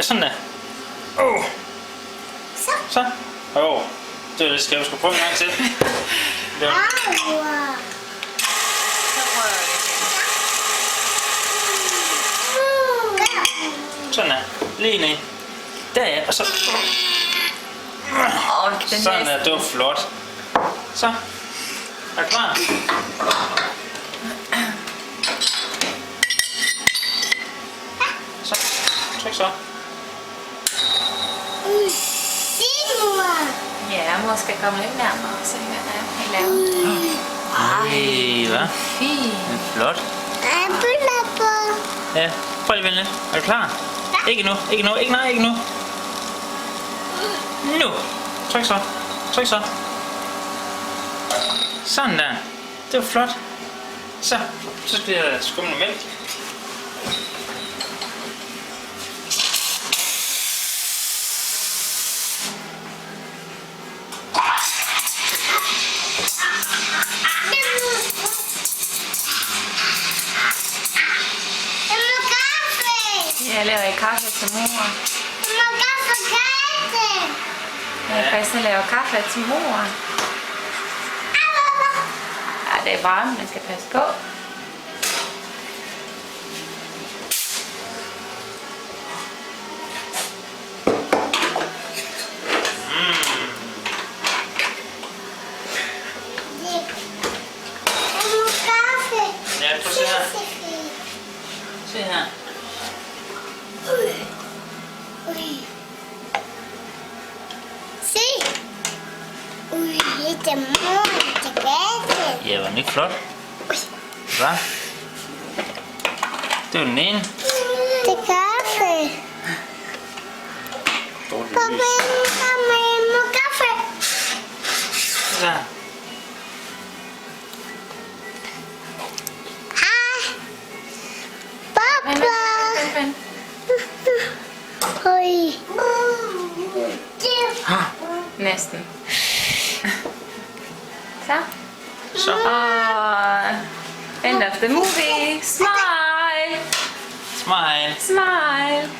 sådan der. Så. Det var lidt skævt. Jeg skulle prøve en gang til. Det var... Sådan der. Lige ned. Der ja, og så... Sådan der, det var flot. Så. Er du klar? Så. Tryk så. Ja, mor skal komme lidt nærmere, så jeg kan lave. Ej, hvad? Fint. Flot. Ja, prøv lige vent lidt. Er du klar? Ja. Ikke nu, ikke nu, ikke nej, ikke nu. Nu. Tryk så. Tryk så. Sådan der. Det var flot. Så skal jeg skumme noget mælk. Jeg laver kaffe til mor. Christian laver kaffe til mor. Ja, det er varmt, man skal passe på. Ja, prøv at se her. Se her. Det er mor tilbage. Ja, var den ikke flot? Hvad? Det var den ene. Det er kaffe. Pappa, jeg må kaffe. Så. Hej. Pappa. Oj. Næsten. Så. Så. End of the movie. Smile. Smile. Smile.